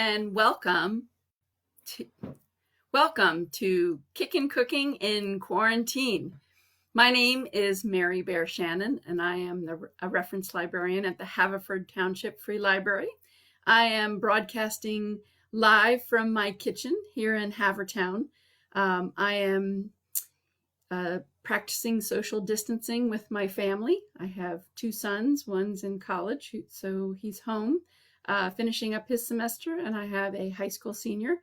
and welcome to Kickin' Cooking in Quarantine. My name is Mary Bear Shannon, and I am a reference librarian at the Haverford Township Free Library. I am broadcasting live from my kitchen here in Havertown. I am practicing social distancing with my family. I have two sons. One's in college, so he's home finishing up his semester, and I have a high school senior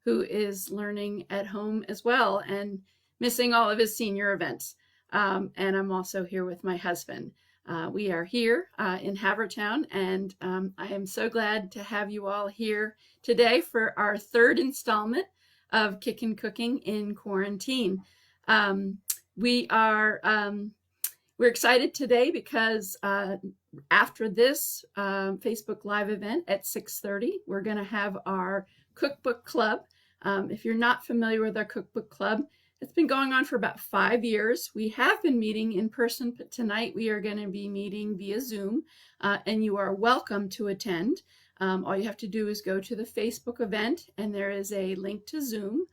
who is learning at home as well and missing all of his senior events. And I'm also here with my husband. We are here in Havertown, and I am so glad to have you all here today for our third installment of Kickin' Cooking in Quarantine. We're excited today because after this Facebook Live event at 6:30, we're going to have our cookbook club. If you're not familiar with our cookbook club, it's been going on for about 5 years. We have been meeting in person, but tonight we are going to be meeting via Zoom, and you are welcome to attend. All you have to do is go to the Facebook event, and there is a link to Zoom.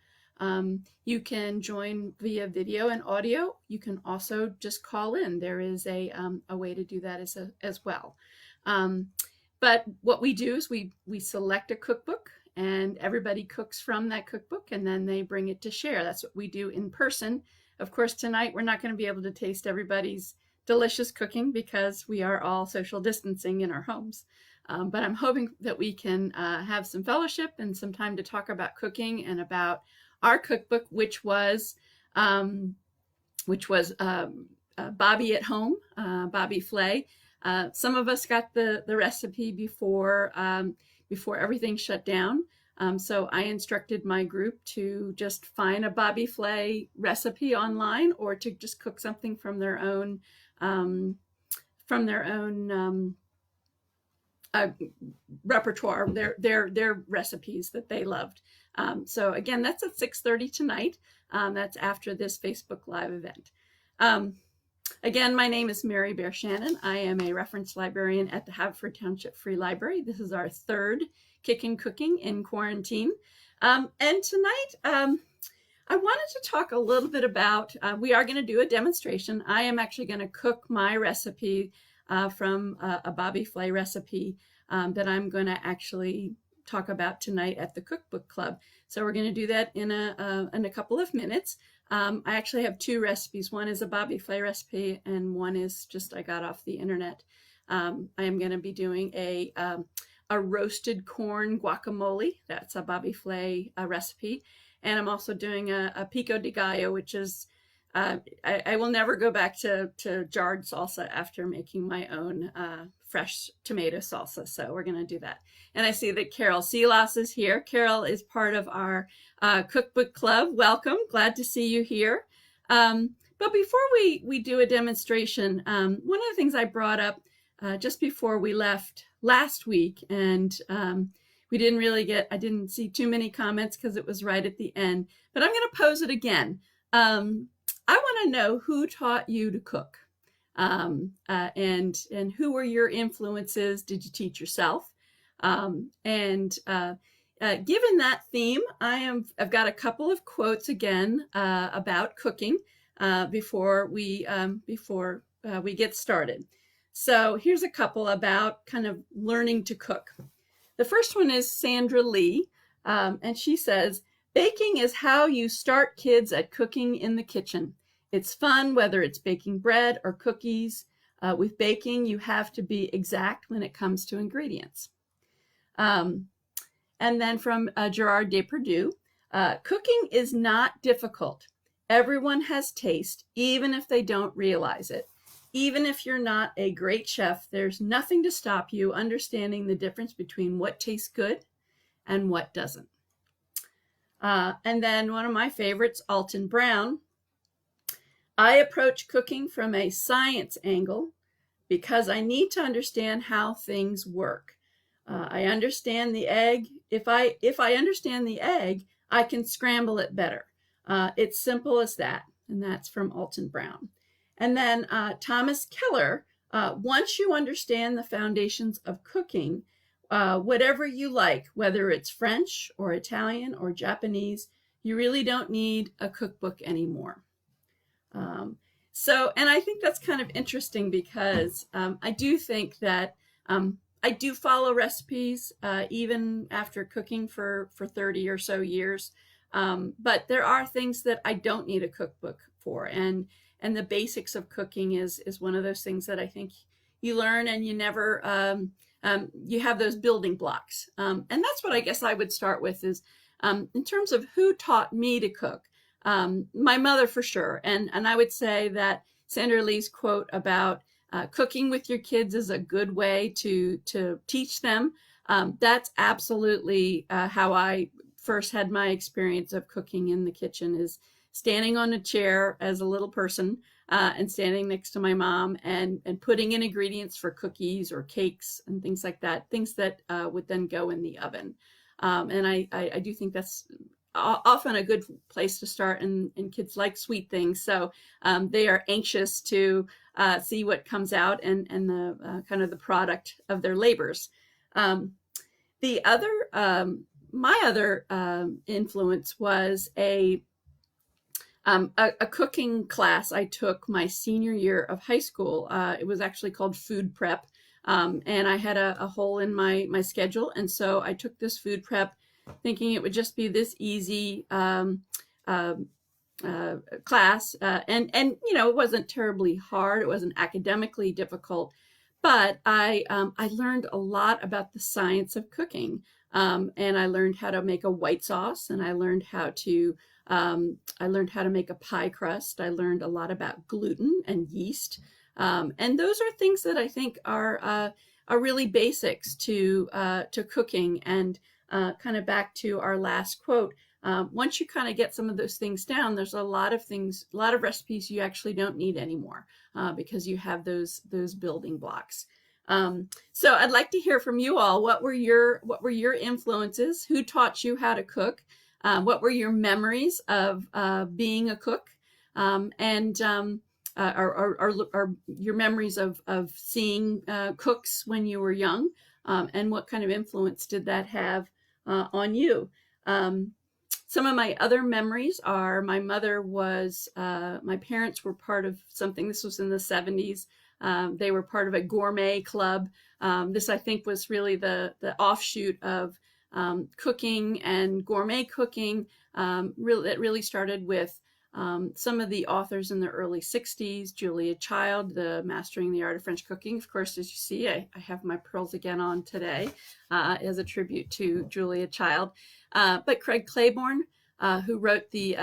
You can join via video and audio. You can also just call in. There is a way to do that as well. But what we do is we select a cookbook, and everybody cooks from that cookbook, and then they bring it to share. That's what we do in person. Of course, tonight we're not going to be able to taste everybody's delicious cooking because we are all social distancing in our homes. But I'm hoping that we can have some fellowship and some time to talk about cooking and about our cookbook, which was Bobby at Home, Bobby Flay. Some of us got the recipe before everything shut down. So I instructed my group to just find a Bobby Flay recipe online, or to just cook something from their own repertoire, their recipes that they loved. So again, that's at 6:30 tonight. That's after this Facebook Live event. Again, my name is Mary Bear Shannon. I am a reference librarian at the Haverford Township Free Library. This is our third Kickin' Cooking in Quarantine. And tonight, I wanted to talk a little bit about, we are going to do a demonstration. I am actually going to cook my recipe from a Bobby Flay recipe that I'm going to actually talk about tonight at the Cookbook Club. So we're going to do that in a couple of minutes. I actually have two recipes. One is a Bobby Flay recipe, and one is just I got off the internet. I am going to be doing a roasted corn guacamole. That's a Bobby Flay recipe. And I'm also doing a pico de gallo, which is, I will never go back to jarred salsa after making my own fresh tomato salsa. So we're going to do that. And I see that Carol Silas is here. Carol is part of our cookbook club. Welcome. Glad to see you here. But before we do a demonstration, one of the things I brought up just before we left last week, and I didn't see too many comments because it was right at the end, but I'm going to pose it again. I want to know who taught you to cook, and who were your influences? Did you teach yourself? Given that theme, I've got a couple of quotes again about cooking before we get started. So here's a couple about kind of learning to cook. The first one is Sandra Lee, and she says, "Baking is how you start kids at cooking in the kitchen. It's fun, whether it's baking bread or cookies. With baking, you have to be exact when it comes to ingredients." And then from Gerard Depardieu, "Cooking is not difficult. Everyone has taste, even if they don't realize it. Even if you're not a great chef, there's nothing to stop you understanding the difference between what tastes good and what doesn't." And then one of my favorites, Alton Brown, "I approach cooking from a science angle because I need to understand how things work. I understand the egg. If I understand the egg, I can scramble it better. It's simple as that." And that's from Alton Brown. And then Thomas Keller, "Once you understand the foundations of cooking, whatever you like, whether it's French or Italian or Japanese, you really don't need a cookbook anymore. And I think that's kind of interesting because I do think that I do follow recipes even after cooking for 30 or so years. But there are things that I don't need a cookbook for. And the basics of cooking is one of those things that I think you learn and you never, you have those building blocks. And that's what I guess I would start with is in terms of who taught me to cook. My mother for sure. And I would say that Sandra Lee's quote about cooking with your kids is a good way to teach them. That's absolutely how I first had my experience of cooking in the kitchen, is standing on a chair as a little person and standing next to my mom and putting in ingredients for cookies or cakes and things like that, things that would then go in the oven. And I do think that's often a good place to start, and kids like sweet things, so they are anxious to see what comes out and the kind of the product of their labors. The other my other influence was a cooking class I took my senior year of high school. It was actually called food prep, and I had a hole in my schedule, and so I took this food prep thinking it would just be this easy class, and you know, it wasn't terribly hard. It wasn't academically difficult, but I learned a lot about the science of cooking, and I learned how to make a white sauce, and I learned how to make a pie crust. I learned a lot about gluten and yeast, and those are things that I think are really basics to cooking. And kind of back to our last quote, once you kind of get some of those things down, there's a lot of recipes you actually don't need anymore because you have those building blocks. So I'd like to hear from you all. What were your influences? Who taught you how to cook? What were your memories of being a cook? And are your memories of seeing cooks when you were young? And what kind of influence did that have on you? Some of my other memories are my parents were part of something. This was in the 70s. They were part of a gourmet club. This, I think, was really the offshoot of cooking and gourmet cooking. It really started with some of the authors in the early 60s, Julia Child, the Mastering the Art of French Cooking. Of course, as you see, I have my pearls again on today as a tribute to Julia Child. But Craig Claiborne, who wrote the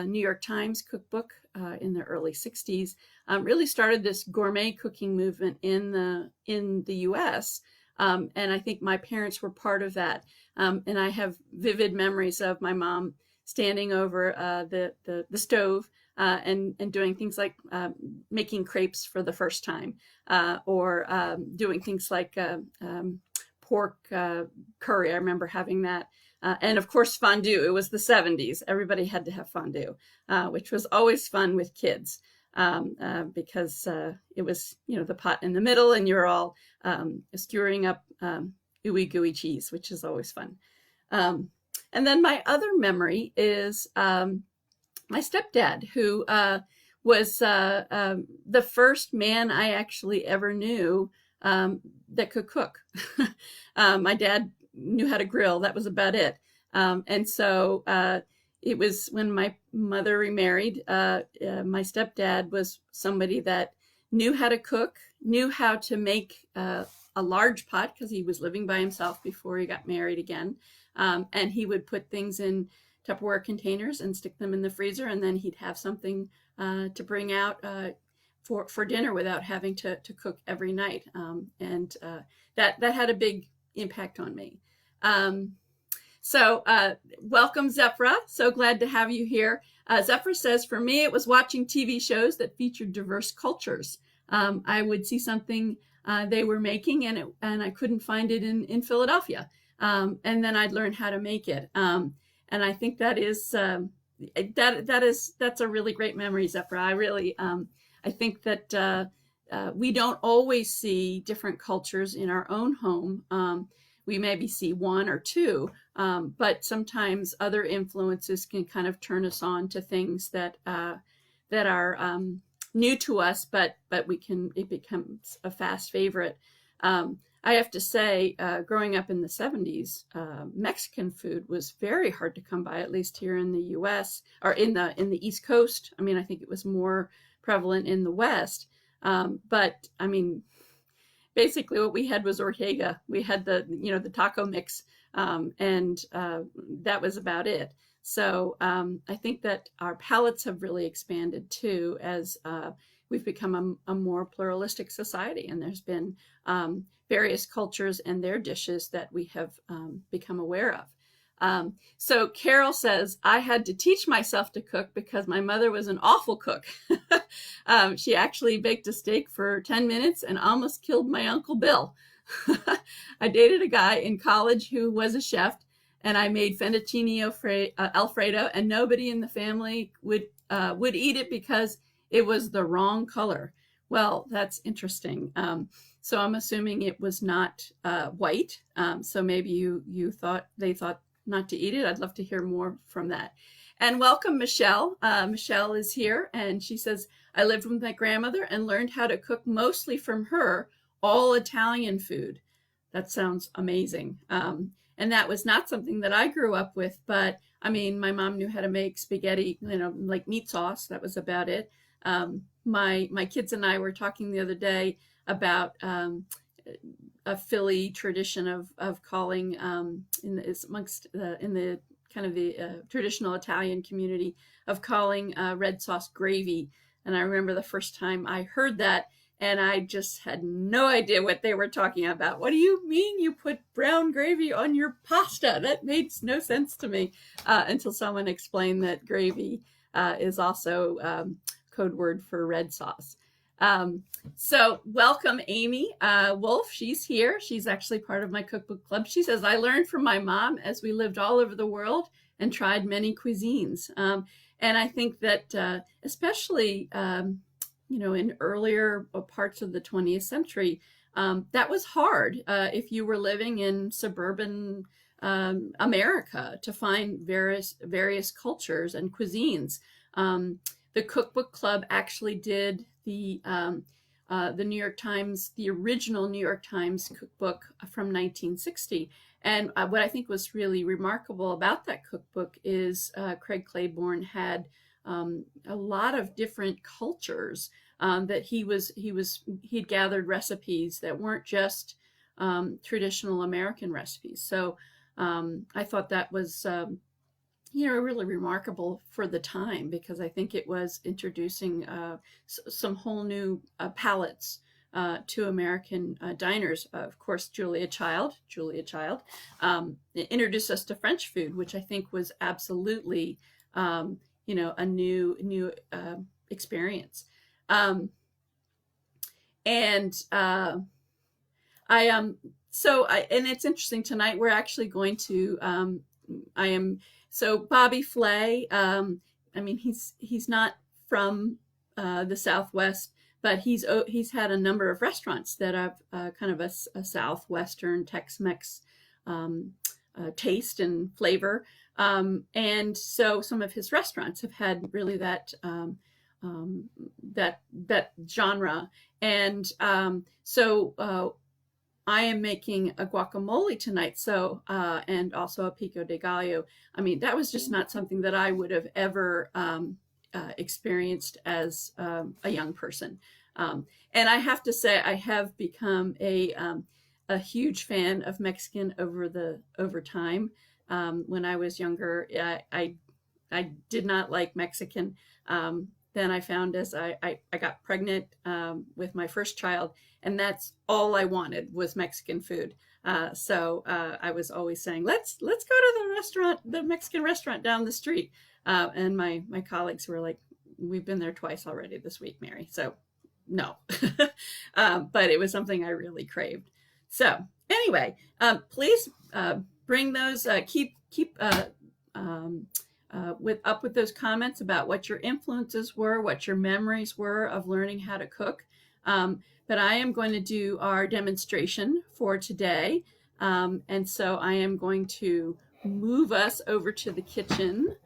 New York Times cookbook in the early 60s, really started this gourmet cooking movement in the U.S., and I think my parents were part of that. And I have vivid memories of my mom standing over the stove and doing things like making crepes for the first time, or doing things like pork curry. I remember having that. And of course, fondue. It was the 70s. Everybody had to have fondue, which was always fun with kids because it was, you know, the pot in the middle and you're all skewering up ooey gooey cheese, which is always fun. And then my other memory is my stepdad, who was the first man I actually ever knew that could cook. My dad knew how to grill. That was about it. And so it was when my mother remarried, my stepdad was somebody that knew how to cook, knew how to make a large pot because he was living by himself before he got married again. And he would put things in Tupperware containers and stick them in the freezer, and then he'd have something to bring out for dinner without having to cook every night. And that had a big impact on me. So welcome, Zephra. So glad to have you here. Zephra says, for me, it was watching TV shows that featured diverse cultures. I would see something they were making and I couldn't find it in Philadelphia. And then I'd learn how to make it. And I think that is that's a really great memory, Zephra. I really I think that we don't always see different cultures in our own home. we maybe see one or two, but sometimes other influences can kind of turn us on to things that that are new to us, but it becomes a fast favorite. I have to say, growing up in the 70s, Mexican food was very hard to come by, at least here in the U.S. or in the East Coast. I mean, I think it was more prevalent in the West. But I mean, basically what we had was Ortega. We had the taco mix, and that was about it. So I think that our palates have really expanded too, as we've become a more pluralistic society, and there's been various cultures and their dishes that we have become aware of. So Carol says, I had to teach myself to cook because my mother was an awful cook. She actually baked a steak for 10 minutes and almost killed my Uncle Bill. I dated a guy in college who was a chef, and I made fettuccine Alfredo, and nobody in the family would eat it because it was the wrong color. Well, that's interesting. So I'm assuming it was not white. So maybe they thought not to eat it. I'd love to hear more from that. And welcome, Michelle. Michelle is here, and she says, I lived with my grandmother and learned how to cook mostly from her, all Italian food. That sounds amazing. And that was not something that I grew up with, but I mean, my mom knew how to make spaghetti, like meat sauce. That was about it. My kids and I were talking the other day about a Philly tradition of calling in the kind of the traditional Italian community of calling red sauce gravy. And I remember the first time I heard that, and I just had no idea what they were talking about. What do you mean you put brown gravy on your pasta? That made no sense to me until someone explained that gravy is also code word for red sauce. So welcome, Amy Wolf. She's here. She's actually part of my cookbook club. She says, I learned from my mom as we lived all over the world and tried many cuisines. And I think that especially, in earlier parts of the 20th century, that was hard if you were living in suburban America to find various cultures and cuisines. The cookbook club actually did the New York Times, the original New York Times cookbook from 1960. And what I think was really remarkable about that cookbook is Craig Claiborne had a lot of different cultures that he'd gathered recipes that weren't just traditional American recipes. So I thought that was really remarkable for the time, because I think it was introducing some whole new palates to American diners. Of course, Julia Child introduced us to French food, which I think was absolutely, a new experience. And it's interesting, tonight we're actually going to, so Bobby Flay, he's not from the Southwest, but he's had a number of restaurants that have kind of a Southwestern Tex-Mex taste and flavor. And so some of his restaurants have had really that genre. And so I am making a guacamole tonight, so and also a pico de gallo. I mean, that was just not something that I would have ever experienced as a young person. And I have to say, I have become a huge fan of Mexican over time. When I was younger, I did not like Mexican. Then I found as I got pregnant with my first child, and that's all I wanted was Mexican food. So I was always saying, let's go to the Mexican restaurant down the street. And my colleagues were like, we've been there twice already this week, Mary. So no, but it was something I really craved. So anyway, please bring those, keep with those comments about what your influences were, what your memories were of learning how to cook. But I am going to do our demonstration for today. And so I am going to move us over to the kitchen.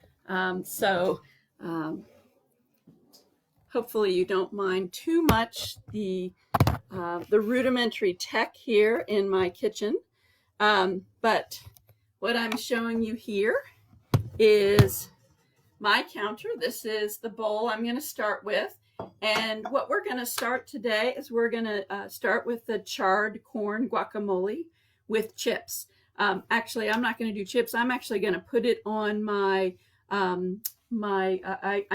So hopefully you don't mind too much the rudimentary tech here in my kitchen. But what I'm showing you here is my counter. This is the bowl I'm going to start with. And what we're going to start today is we're going to start with the charred corn guacamole with chips. Actually, I'm not going to do chips. I'm actually going to put it on my, I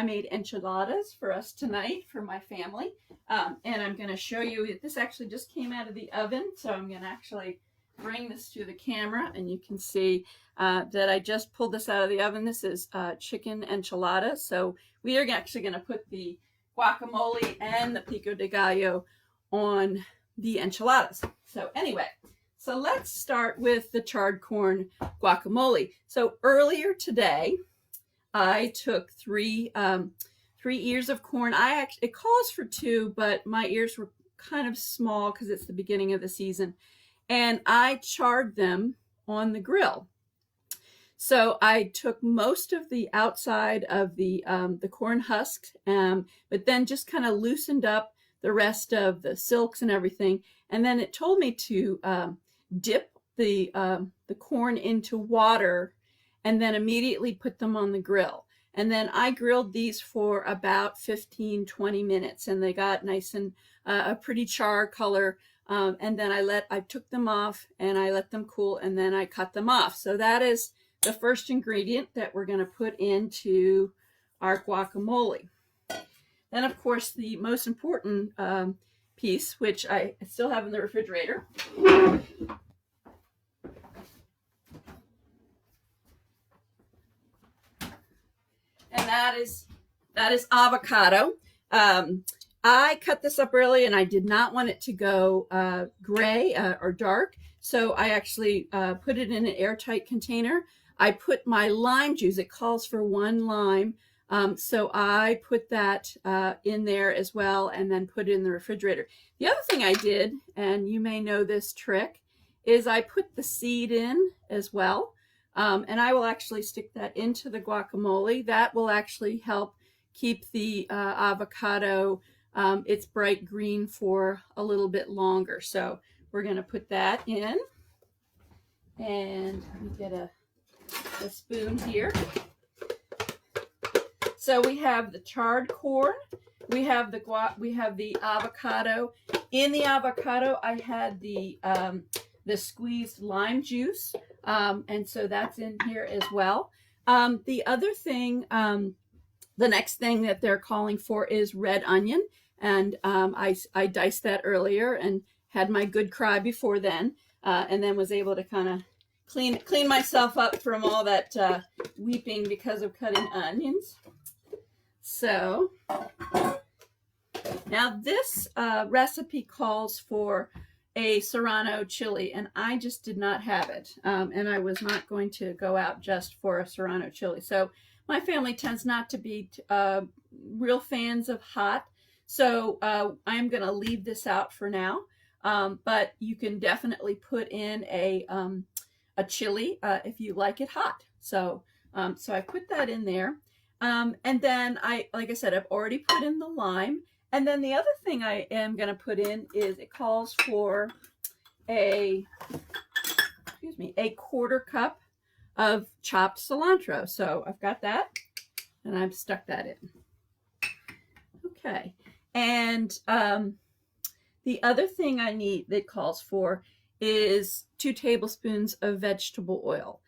made enchiladas for us tonight for my family. And I'm going to show you, this actually just came out of the oven. So I'm going to actually bring this to the camera and you can see that I just pulled this out of the oven. This is chicken enchilada. So we are actually going to put the guacamole and the pico de gallo on the enchiladas. So anyway, so let's start with the charred corn guacamole. So earlier today, I took three ears of corn. It calls for 2, but my ears were kind of small because it's the beginning of the season. And I charred them on the grill. So I took most of the outside of the corn husks, but then just kind of loosened up the rest of the silks and everything. And then it told me to dip the corn into water and then immediately put them on the grill. And then I grilled these for about 15-20 minutes, and they got nice and a pretty char color. And then I took them off and I let them cool, and then I cut them off. So that is the first ingredient that we're going to put into our guacamole. Then, of course, the most important piece, which I still have in the refrigerator, and that is avocado. I cut this up early and I did not want it to go gray or dark. So I actually put it in an airtight container. I put my lime juice. It calls for 1 lime. So I put that in there as well and then put it in the refrigerator. The other thing I did, and you may know this trick, is I put the seed in as well. And I will actually stick that into the guacamole. That will actually help keep the avocado it's bright green for a little bit longer. So we're going to put that in, and let me get a spoon here. So we have the charred corn, we have the avocado. In the avocado, I had the squeezed lime juice, and so that's in here as well. The other thing, the next thing that they're calling for is red onion. And I diced that earlier and had my good cry before then, and then was able to kind of clean myself up from all that weeping because of cutting onions. So now this recipe calls for a serrano chili, and I just did not have it, and I was not going to go out just for a serrano chili. So my family tends not to be real fans of hot. So I'm going to leave this out for now, but you can definitely put in a chili if you like it hot. So so I put that in there, and then like I said, I've already put in the lime. And then the other thing I am going to put in is it calls for a 1/4 cup of chopped cilantro. So I've got that, and I've stuck that in. Okay. And the other thing I need that calls for is 2 tablespoons of vegetable oil.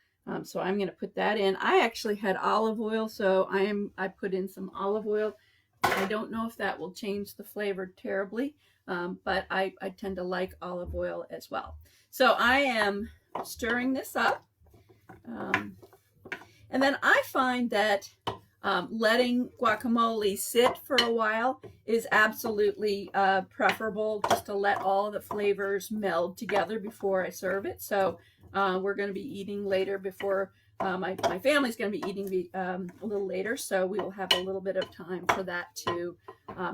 So I'm going to put that in. I actually had olive oil, so I put in some olive oil. I don't know if that will change the flavor terribly, but I tend to like olive oil as well. So I am stirring this up. And then I find that letting guacamole sit for a while is absolutely preferable, just to let all of the flavors meld together before I serve it. So we're going to be eating later before my family's going to be eating a little later, so we will have a little bit of time for that too.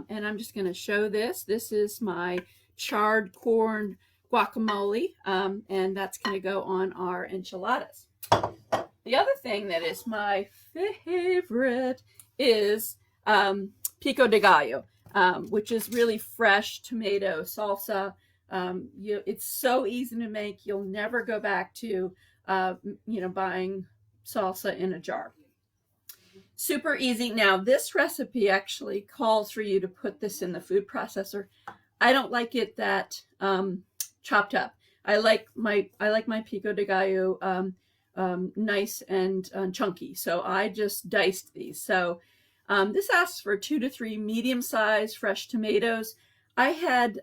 And I'm just going to show this. This is my charred corn guacamole, and that's going to go on our enchiladas. The other thing that is my favorite is pico de gallo, which is really fresh tomato salsa. It's so easy to make. You'll never go back to buying salsa in a jar. Super easy. Now, this recipe actually calls for you to put this in the food processor. I don't like it that chopped up. I like my pico de gallo nice and chunky. So I just diced these. So this asks for 2 to 3 medium-sized fresh tomatoes. I had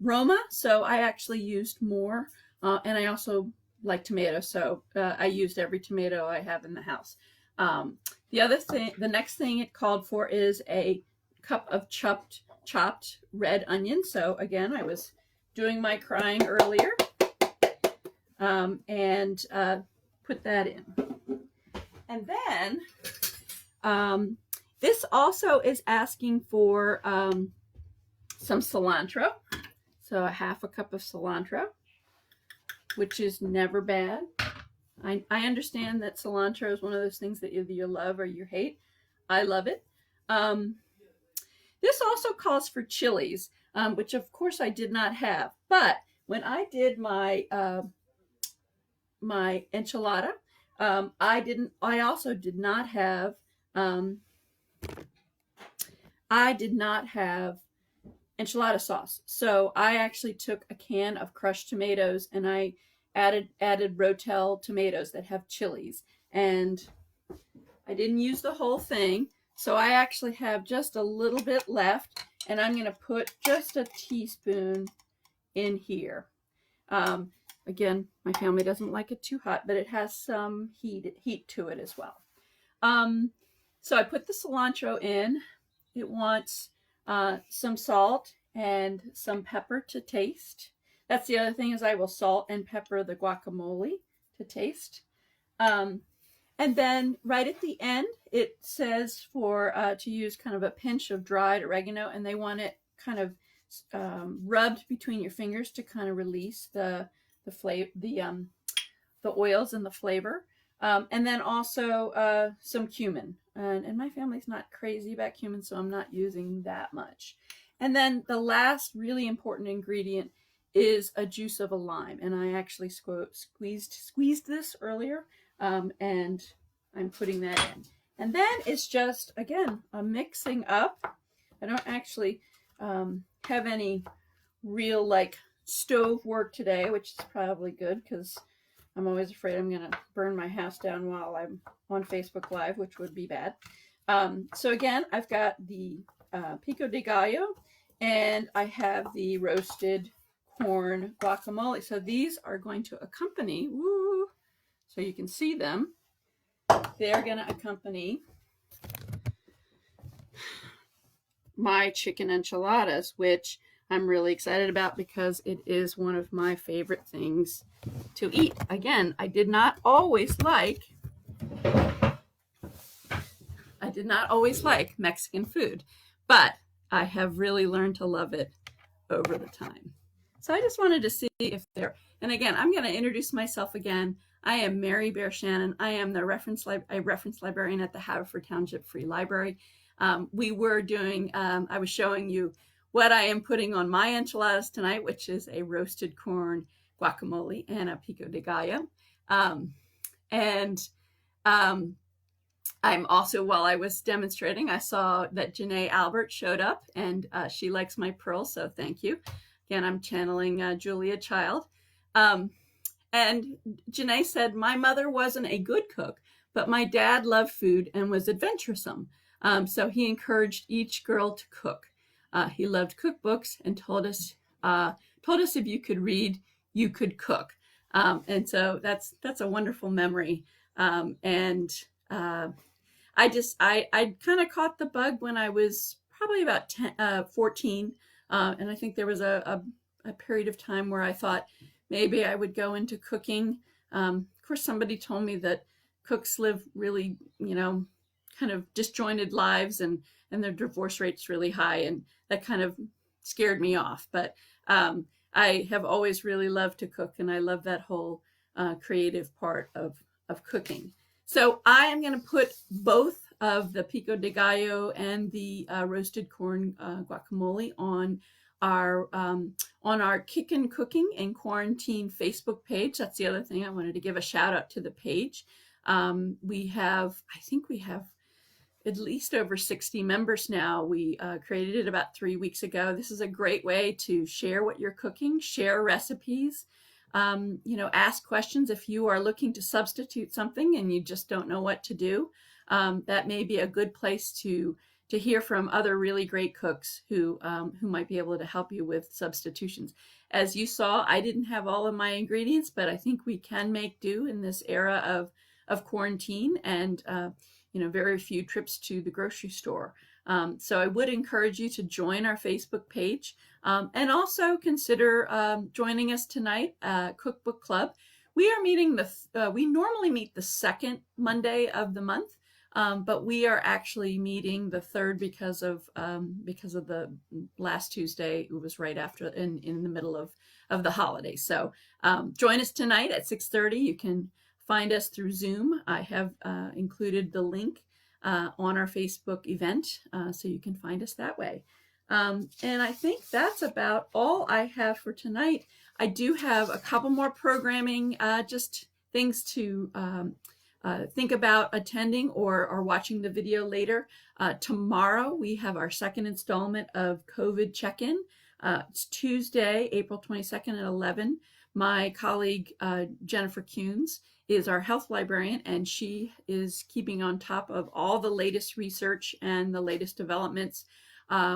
Roma, so I actually used more, and I also like tomatoes, so I used every tomato I have in the house. The next thing it called for is a cup of chopped red onion. So again, I was doing my crying earlier, and put that in. And then this also is asking for some cilantro. So a half a cup of cilantro, which is never bad. I understand that cilantro is one of those things that either you love or you hate. I love it. This also calls for chilies, which of course I did not have. But when I did my my enchilada, I also did not have enchilada sauce. So I actually took a can of crushed tomatoes and I added Rotel tomatoes that have chilies, and I didn't use the whole thing, so I actually have just a little bit left, and I'm going to put just a teaspoon in here. Again, my family doesn't like it too hot, but it has some heat to it as well. So I put the cilantro in. It wants some salt and some pepper to taste. That's the other thing, is I will salt and pepper the guacamole to taste. And then right at the end, it says to use kind of a pinch of dried oregano, and they want it kind of rubbed between your fingers to kind of release the oils and the flavor. And then also some cumin. And my family's not crazy about cumin, so I'm not using that much. And then the last really important ingredient is a juice of a lime, and I actually squeezed this earlier, and I'm putting that in. And then it's just, again, a mixing up. I don't actually have any real stove work today, which is probably good because I'm always afraid I'm going to burn my house down while I'm on Facebook Live, which would be bad. So again, I've got the pico de gallo, and I have the roasted corn guacamole. So these are going to accompany, so you can see them. They're going to accompany my chicken enchiladas, which I'm really excited about because it is one of my favorite things to eat. Again, I did not always like Mexican food, but I have really learned to love it over the time. So I just wanted to see if and again, I'm going to introduce myself again. I am Mary Bear Shannon. I am the reference librarian at the Haverford Township Free Library. We were doing, I was showing you what I am putting on my enchiladas tonight, which is a roasted corn guacamole and a pico de gallo. I'm also, while I was demonstrating, I saw that Janae Albert showed up, and she likes my pearls, so thank you. Again, I'm channeling Julia Child. And Janae said, my mother wasn't a good cook, but my dad loved food and was adventuresome. So he encouraged each girl to cook. He loved cookbooks and told us if you could read, you could cook. And so that's a wonderful memory. I kind of caught the bug when I was probably about 14. And I think there was a period of time where I thought maybe I would go into cooking. Of course, somebody told me that cooks live really, kind of disjointed lives, and their divorce rate's really high, and that kind of scared me off. But I have always really loved to cook, and I love that whole creative part of cooking. So I am going to put both of the pico de gallo and the roasted corn guacamole on our Kickin' Cooking in Quarantine Facebook page. That's the other thing I wanted to give a shout out to the page. I think we have at least over 60 members now. We created it about 3 weeks ago. This is a great way to share what you're cooking, share recipes, ask questions if you are looking to substitute something and you just don't know what to do. That may be a good place to hear from other really great cooks who might be able to help you with substitutions. As you saw, I didn't have all of my ingredients, but I think we can make do in this era of quarantine and very few trips to the grocery store. So I would encourage you to join our Facebook page and also consider joining us tonight at Cookbook Club. We are meeting we normally meet the second Monday of the month. But we are actually meeting the third because of the last Tuesday. It was right after in the middle of the holiday. So join us tonight at 6:30. You can find us through Zoom. I have included the link on our Facebook event, so you can find us that way. And I think that's about all I have for tonight. I do have a couple more programming, just things to think about attending or watching the video later. Tomorrow we have our second installment of COVID check-in. It's Tuesday, April 22nd at 11. My colleague Jennifer Kuhns is our health librarian, and she is keeping on top of all the latest research and the latest developments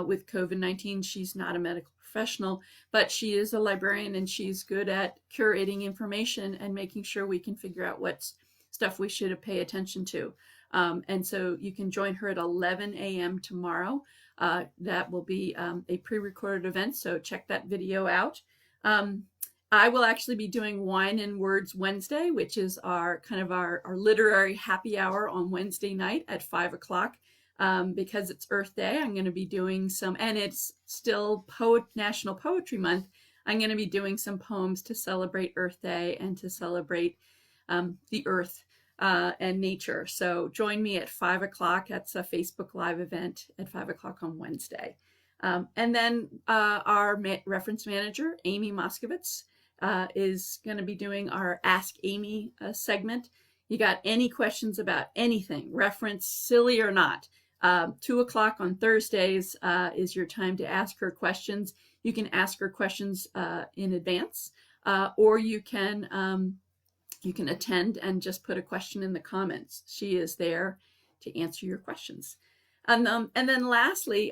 with COVID-19. She's not a medical professional, but she is a librarian, and she's good at curating information and making sure we can figure out what's stuff we should pay attention to. And so you can join her at 11 a.m. tomorrow. That will be a pre-recorded event, so check that video out. I will actually be doing Wine and Words Wednesday, which is our literary happy hour on Wednesday night at 5 o'clock. Because it's Earth Day, I'm going to be doing and it's still National Poetry Month, I'm going to be doing some poems to celebrate Earth Day and to celebrate the earth and nature. So join me at 5 o'clock. That's a Facebook Live event at 5 o'clock on Wednesday. And then our reference manager, Amy Moskowitz, is going to be doing our Ask Amy segment. You got any questions about anything, reference, silly or not, 2 o'clock on Thursdays is your time to ask her questions. You can ask her questions in advance, or you can attend and just put a question in the comments. She is there to answer your questions. And then lastly,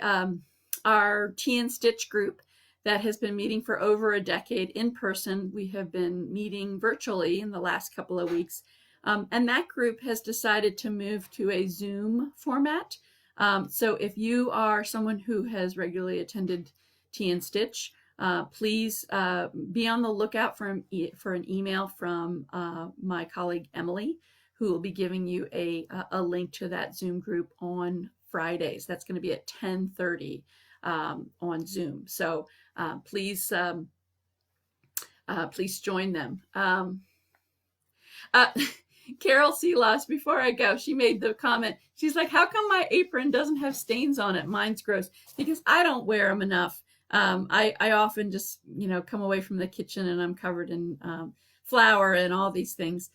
our Tea and Stitch group that has been meeting for over a decade in person. We have been meeting virtually in the last couple of weeks. And that group has decided to move to a Zoom format. So if you are someone who has regularly attended Tea and Stitch, please be on the lookout for an email from my colleague Emily, who will be giving you a link to that Zoom group on Fridays. That's going to be at 10:30 on Zoom. So please join them. Carol Seeloss, before I go, she made the comment. She's like, how come my apron doesn't have stains on it? Mine's gross. Because I don't wear them enough. I often just, come away from the kitchen and I'm covered in flour and all these things.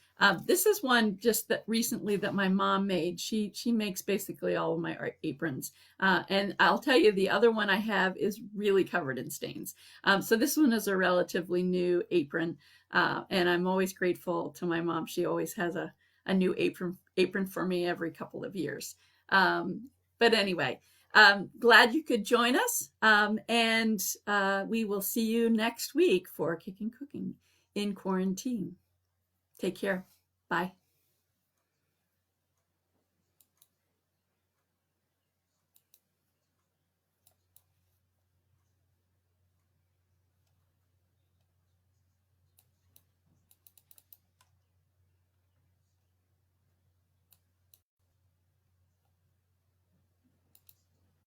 This is one just that recently that my mom made. She makes basically all of my aprons. And I'll tell you, the other one I have is really covered in stains. So this one is a relatively new apron. And I'm always grateful to my mom. She always has a new apron for me every couple of years. But anyway, glad you could join us. And we will see you next week for Kickin' Cooking in Quarantine. Take care. Bye.